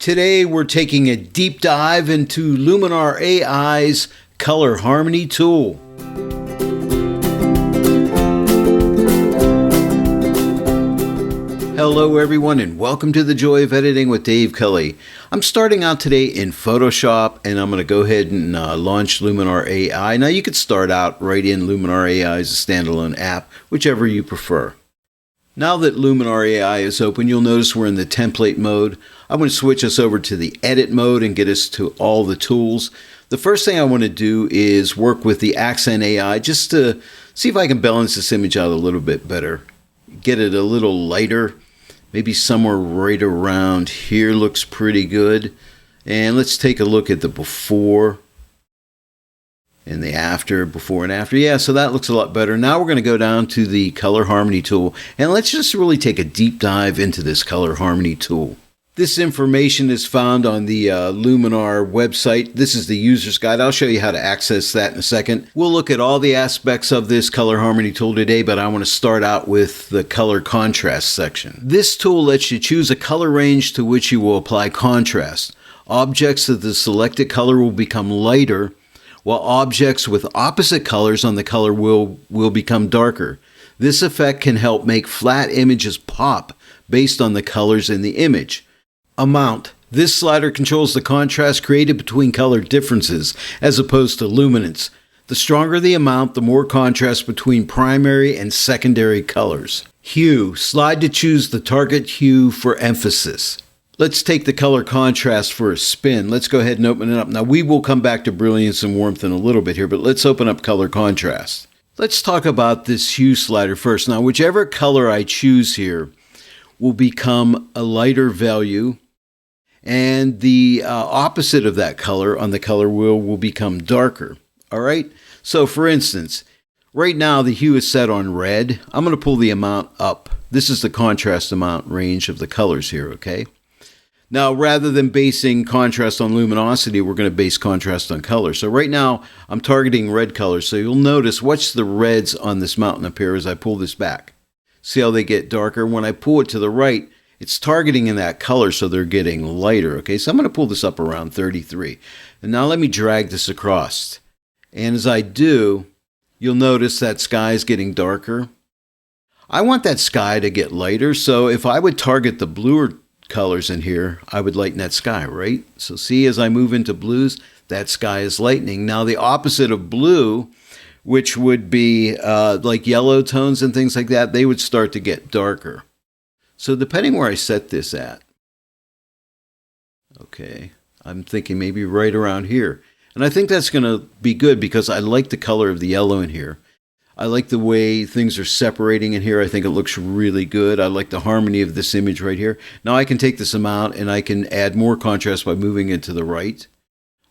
Today we're taking a deep dive into Luminar AI's Color Harmony tool. Hello everyone and welcome to the Joy of Editing with Dave Kelly. I'm starting out today in Photoshop and I'm going to go ahead and launch Luminar AI. Now you could start out right in Luminar AI as a standalone app, whichever you prefer. Now that Luminar AI is open, you'll notice we're in the template mode. I'm going to switch us over to the edit mode and get us to all the tools. The first thing I want to do is work with the accent AI just to see if I can balance this image out a little bit better. Get it a little lighter, maybe somewhere right around here looks pretty good. And let's take a look at the before and the after, before and after. Yeah, so that looks a lot better. Now we're going to go down to the Color Harmony tool, and let's just really take a deep dive into this Color Harmony tool. This information is found on the Luminar website. This is the user's guide. I'll show you how to access that in a second. We'll look at all the aspects of this Color Harmony tool today, but I want to start out with the color contrast section. This tool lets you choose a color range to which you will apply contrast. Objects of the selected color will become lighter, while objects with opposite colors on the color will become darker. This effect can help make flat images pop based on the colors in the image. Amount. This slider controls the contrast created between color differences as opposed to luminance. The stronger the amount, the more contrast between primary and secondary colors. Hue. Slide to choose the target hue for emphasis. Let's take the color contrast for a spin. Let's go ahead and open it up. Now we will come back to brilliance and warmth in a little bit here, but let's open up color contrast. Let's talk about this hue slider first. Now whichever color I choose here will become a lighter value, and the opposite of that color on the color wheel will become darker. All right? So for instance, right now the hue is set on red. I'm going to pull the amount up. This is the contrast amount range of the colors here, okay? Now, rather than basing contrast on luminosity, we're going to base contrast on color. So right now, I'm targeting red colors. So you'll notice, watch the reds on this mountain up here as I pull this back. See how they get darker? When I pull it to the right, it's targeting in that color, so they're getting lighter. Okay, so I'm going to pull this up around 33. And now let me drag this across. And as I do, you'll notice that sky is getting darker. I want that sky to get lighter, so if I would target the bluer colors in here, I would lighten that sky, right? So see, as I move into blues, that sky is lightening. Now the opposite of blue, which would be like yellow tones and things like that, they would start to get darker. So depending where I set this at, okay, I'm thinking maybe right around here. And I think that's going to be good because I like the color of the yellow in here. I like the way things are separating in here. I think it looks really good. I like the harmony of this image right here. Now I can take this amount and I can add more contrast by moving it to the right,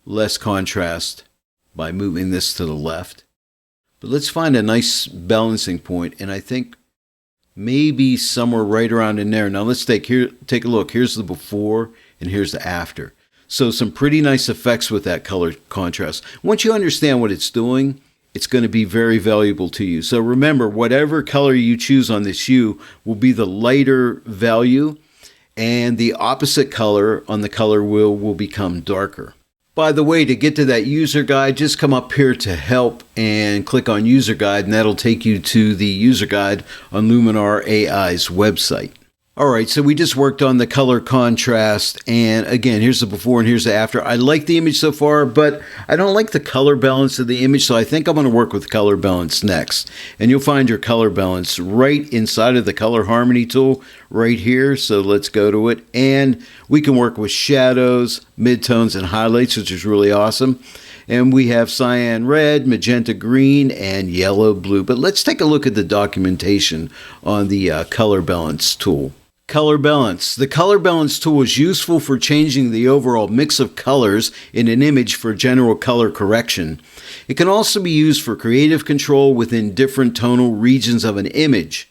less contrast by moving this to the left. But let's find a nice balancing point, and I think maybe somewhere right around in there. Now let's take a look. Here's the before and here's the after. So some pretty nice effects with that color contrast. Once you understand what it's doing, it's going to be very valuable to you. So remember, whatever color you choose on this hue will be the lighter value, and the opposite color on the color wheel will become darker. By the way, to get to that user guide, just come up here to help and click on user guide, and that'll take you to the user guide on Luminar AI's website. All right, so we just worked on the color contrast, and again, here's the before and here's the after. I like the image so far, but I don't like the color balance of the image, so I think I'm going to work with color balance next. And you'll find your color balance right inside of the Color Harmony tool right here, so let's go to it. And we can work with shadows, midtones, and highlights, which is really awesome. And we have cyan red, magenta green, and yellow blue. But let's take a look at the documentation on the color balance tool. Color balance. The color balance tool is useful for changing the overall mix of colors in an image for general color correction. It can also be used for creative control within different tonal regions of an image.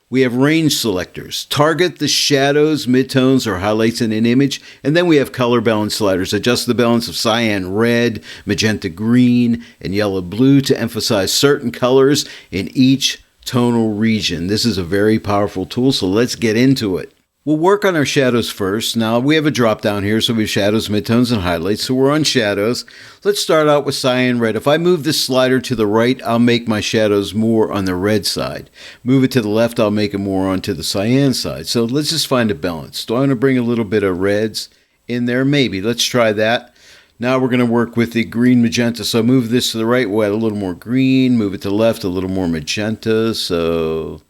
We have range selectors. Target the shadows, midtones, or highlights in an image. And then we have color balance sliders. Adjust the balance of cyan red, magenta green, and yellow blue to emphasize certain colors in each tonal region. This is a very powerful tool, so let's get into it. We'll work on our shadows first. Now we have a drop down here, so we have shadows, midtones, and highlights. So we're on shadows. Let's start out with cyan red. If I move this slider to the right, I'll make my shadows more on the red side. Move it to the left, I'll make it more onto the cyan side. So let's just find a balance. Do I want to bring a little bit of reds in there? Maybe. Let's try that. Now we're going to work with the green magenta. So move this to the right, we'll add a little more green. Move it to the left, a little more magenta. So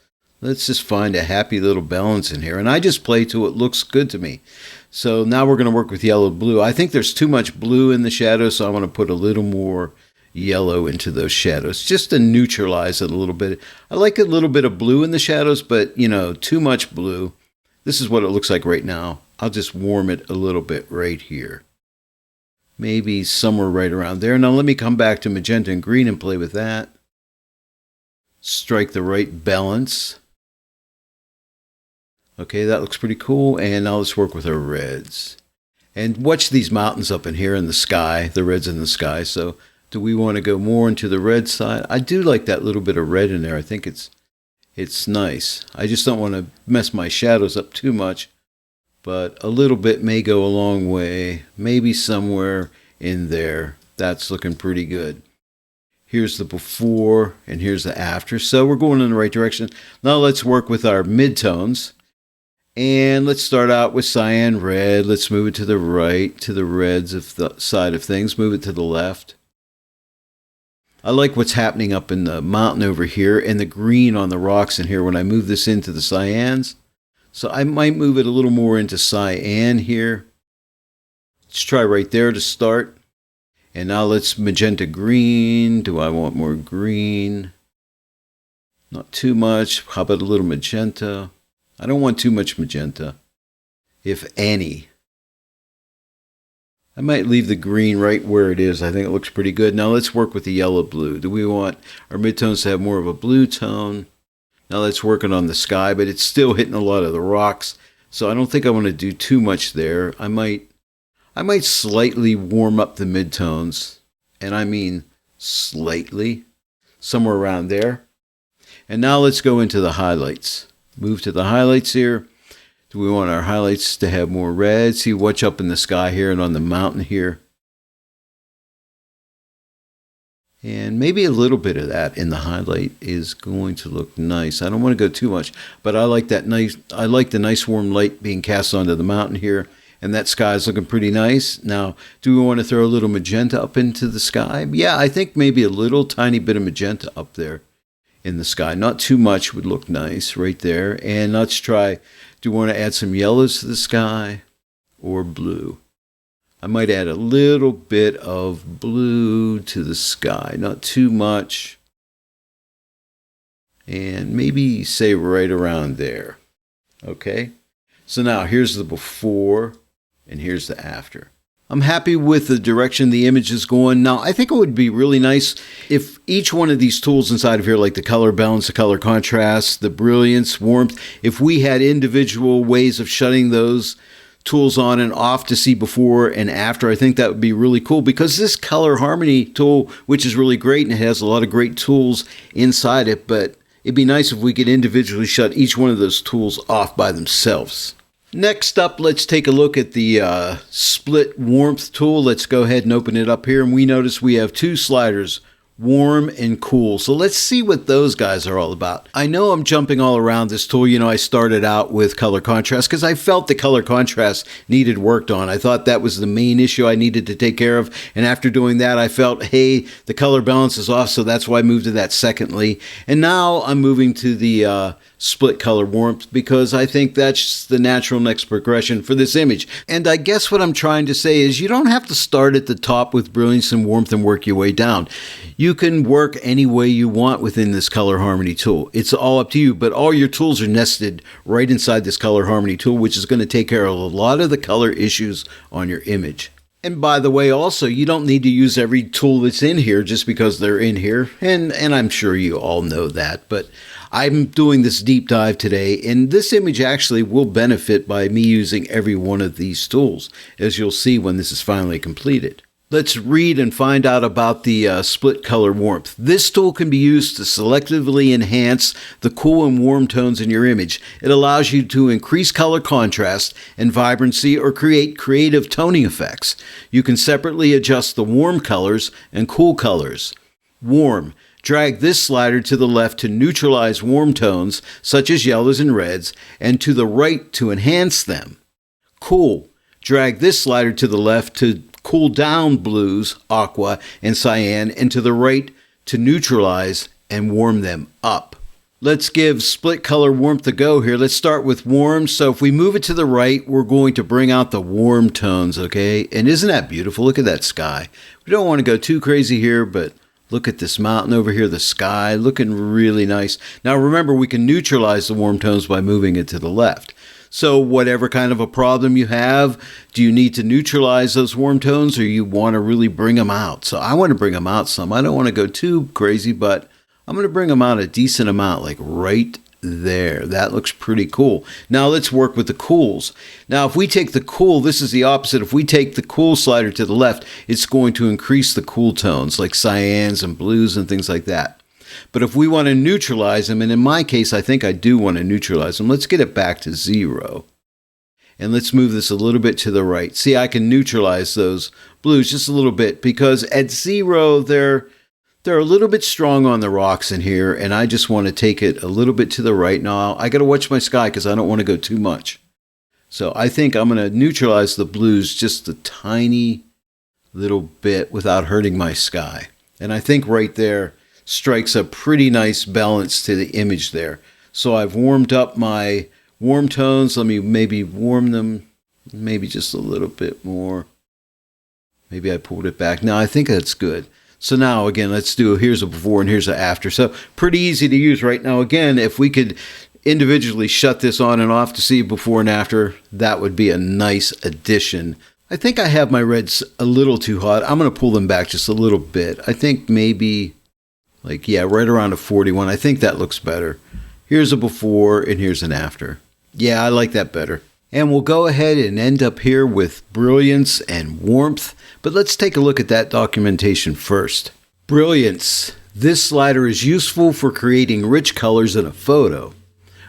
let's just find a happy little balance in here. And I just play till it looks good to me. So now we're going to work with yellow blue. I think there's too much blue in the shadows, so I want to put a little more yellow into those shadows just to neutralize it a little bit. I like a little bit of blue in the shadows, but too much blue. This is what it looks like right now. I'll just warm it a little bit right here. Maybe somewhere right around there. Now let me come back to magenta and green and play with that. Strike the right balance. Okay, that looks pretty cool. And now let's work with our reds. And watch these mountains up in here in the sky, the reds in the sky. So do we want to go more into the red side? I do like that little bit of red in there. I think it's nice. I just don't want to mess my shadows up too much. But a little bit may go a long way. Maybe somewhere in there. That's looking pretty good. Here's the before and here's the after. So we're going in the right direction. Now let's work with our midtones. And let's start out with cyan red. Let's move it to the right, to the reds of the side of things. Move it to the left. I like what's happening up in the mountain over here and the green on the rocks in here when I move this into the cyans. So I might move it a little more into cyan here. Let's try right there to start. And now let's magenta green. Do I want more green? Not too much. How about a little magenta? I don't want too much magenta, if any. I might leave the green right where it is. I think it looks pretty good. Now let's work with the yellow blue. Do we want our midtones to have more of a blue tone? Now that's working on the sky, but it's still hitting a lot of the rocks. So I don't think I want to do too much there. I might slightly warm up the midtones. And I mean slightly. Somewhere around there. And now let's go into the highlights. Move to the highlights here. Do we want our highlights to have more red? See what's up in the sky here and on the mountain here. And maybe a little bit of that in the highlight is going to look nice. I don't want to go too much, but I like that nice. I like the nice warm light being cast onto the mountain here, and that sky is looking pretty nice. Now, do we want to throw a little magenta up into the sky? Yeah, I think maybe a little tiny bit of magenta up there in the sky. Not too much would look nice right there. And let's try. Do we want to add some yellows to the sky or blue? I might add a little bit of blue to the sky, not too much. And maybe say right around there. Okay? So now here's the before and here's the after. I'm happy with the direction the image is going. Now, I think it would be really nice if each one of these tools inside of here, like the color balance, the color contrast, the brilliance, warmth, if we had individual ways of shutting those tools on and off to see before and after. I think that would be really cool because this color harmony tool, which is really great and it has a lot of great tools inside it, but it'd be nice if we could individually shut each one of those tools off by themselves. Next up, let's take a look at the split warmth tool. Let's go ahead and open it up here, and we notice we have two sliders, warm and cool. So let's see what those guys are all about. I know I'm jumping all around this tool. I started out with color contrast because I felt the color contrast needed worked on. I thought that was the main issue I needed to take care of. And after doing that, I felt, hey, the color balance is off. So that's why I moved to that secondly. And now I'm moving to the split color warmth because I think that's the natural next progression for this image. And I guess what I'm trying to say is you don't have to start at the top with brilliance and warmth and work your way down. You can work any way you want within this color harmony tool. It's all up to you, but all your tools are nested right inside this color harmony tool, which is going to take care of a lot of the color issues on your image. And by the way, also, you don't need to use every tool that's in here just because they're in here. And I'm sure you all know that, but I'm doing this deep dive today, and this image actually will benefit by me using every one of these tools, as you'll see when this is finally completed. Let's read and find out about the split color warmth. This tool can be used to selectively enhance the cool and warm tones in your image. It allows you to increase color contrast and vibrancy or create creative toning effects. You can separately adjust the warm colors and cool colors. Warm. Drag this slider to the left to neutralize warm tones, such as yellows and reds, and to the right to enhance them. Cool. Drag this slider to the left to cool down blues, aqua, and cyan, and to the right to neutralize and warm them up. Let's give split color warmth a go here. Let's start with warm. So if we move it to the right, we're going to bring out the warm tones, okay? And isn't that beautiful? Look at that sky. We don't want to go too crazy here, but look at this mountain over here, the sky, looking really nice. Now remember, we can neutralize the warm tones by moving it to the left. So whatever kind of a problem you have, do you need to neutralize those warm tones or you want to really bring them out? So I want to bring them out some. I don't want to go too crazy, but I'm going to bring them out a decent amount, like right there. That looks pretty cool. Now let's work with the cools. Now if we take the cool, this is the opposite. If we take the cool slider to the left, it's going to increase the cool tones like cyans and blues and things like that. But if we want to neutralize them, and in my case, I think I do want to neutralize them, let's get it back to 0. And let's move this a little bit to the right. See, I can neutralize those blues just a little bit because at 0, they're a little bit strong on the rocks in here, and I just want to take it a little bit to the right. Now, I got to watch my sky because I don't want to go too much. So I think I'm going to neutralize the blues just a tiny little bit without hurting my sky. And I think right there strikes a pretty nice balance to the image there. So I've warmed up my warm tones. Let me maybe warm them maybe just a little bit more. Maybe I pulled it back. Now I think that's good. So now again, let's do here's a before and here's a after. So pretty easy to use right now. Again, if we could individually shut this on and off to see before and after, that would be a nice addition. I think I have my reds a little too hot. I'm going to pull them back just a little bit. I think maybe right around a 41. I think that looks better. Here's a before and here's an after. Yeah, I like that better. And we'll go ahead and end up here with brilliance and warmth. But let's take a look at that documentation first. Brilliance. This slider is useful for creating rich colors in a photo.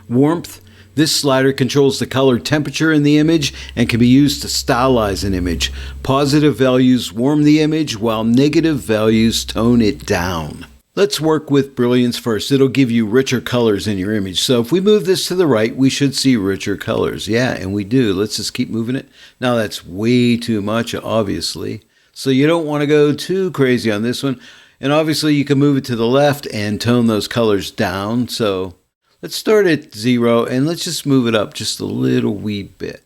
Warmth. This slider controls the color temperature in the image and can be used to stylize an image. Positive values warm the image while negative values tone it down. Let's work with brilliance first. It'll give you richer colors in your image. So if we move this to the right, we should see richer colors. Yeah, and we do. Let's just keep moving it. Now that's way too much, obviously. So you don't want to go too crazy on this one. And obviously you can move it to the left and tone those colors down. So let's start at 0 and let's just move it up just a little wee bit.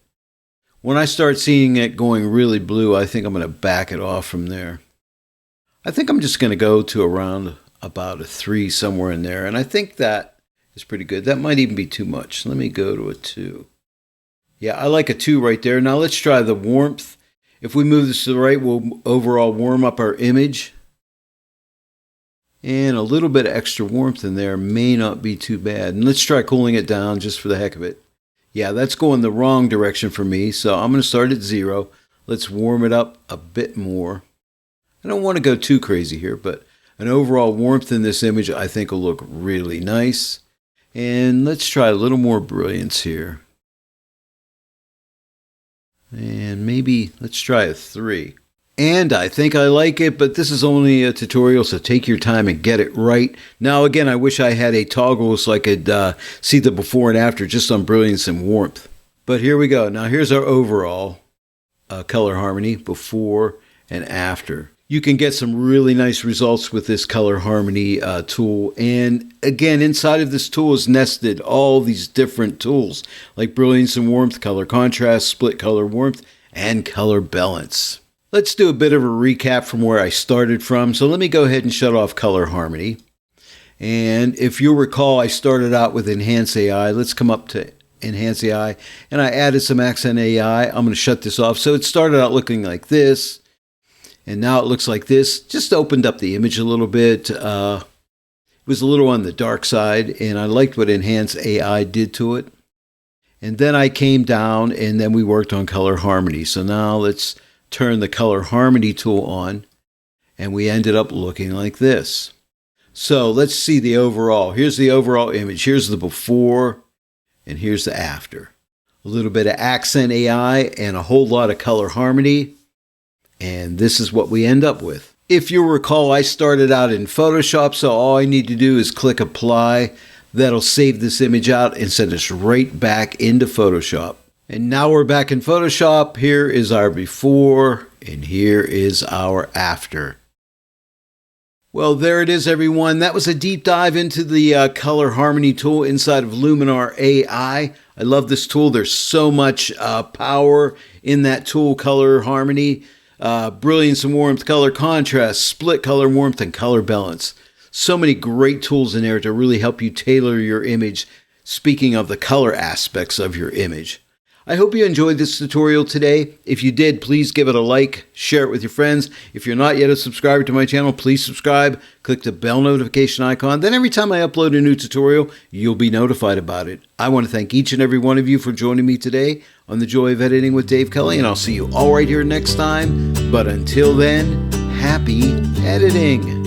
When I start seeing it going really blue, I think I'm going to back it off from there. I think I'm just going to go to around about a 3 somewhere in there. And I think that is pretty good. That might even be too much. Let me go to a 2. Yeah, I like a 2 right there. Now let's try the warmth. If we move this to the right, we'll overall warm up our image. And a little bit of extra warmth in there may not be too bad. And let's try cooling it down just for the heck of it. Yeah, that's going the wrong direction for me. So I'm going to start at 0. Let's warm it up a bit more. I don't want to go too crazy here, but an overall warmth in this image I think will look really nice. And let's try a little more brilliance here. And maybe let's try a 3. And I think I like it, but this is only a tutorial, so take your time and get it right. Now again, I wish I had a toggle so I could see the before and after just on brilliance and warmth. But here we go. Now here's our overall color harmony before and after. You can get some really nice results with this color harmony tool. And again, inside of this tool is nested all these different tools like brilliance and warmth, color contrast, split color warmth, and color balance. Let's do a bit of a recap from where I started from. So let me go ahead and shut off color harmony. And if you'll recall, I started out with Enhance AI. Let's come up to Enhance AI. And I added some Accent AI. I'm going to shut this off. So it started out looking like this. And now it looks like this. Just opened up the image a little bit. It was a little on the dark side, and I liked what Enhance AI did to it. And then I came down, and then we worked on color harmony. So now let's turn the color harmony tool on, and we ended up looking like this. So let's see the overall. Here's the overall image. Here's the before, and here's the after. A little bit of accent AI and a whole lot of color harmony. And this is what we end up with. If you recall, I started out in Photoshop, so all I need to do is click apply. That'll save this image out and send us right back into Photoshop. And now we're back in Photoshop. Here is our before, and here is our after. Well, there it is, everyone. That was a deep dive into the color harmony tool inside of Luminar AI. I love this tool. There's so much power in that tool, color harmony, brilliance and warmth, color contrast, split color warmth, and color balance. So many great tools in there to really help you tailor your image, speaking of the color aspects of your image. I hope you enjoyed this tutorial today. If you did, please give it a like, share it with your friends. If you're not yet a subscriber to my channel, please subscribe, click the bell notification icon. Then every time I upload a new tutorial, you'll be notified about it. I want to thank each and every one of you for joining me today on The Joy of Editing with Dave Kelly, and I'll see you all right here next time. But until then, happy editing.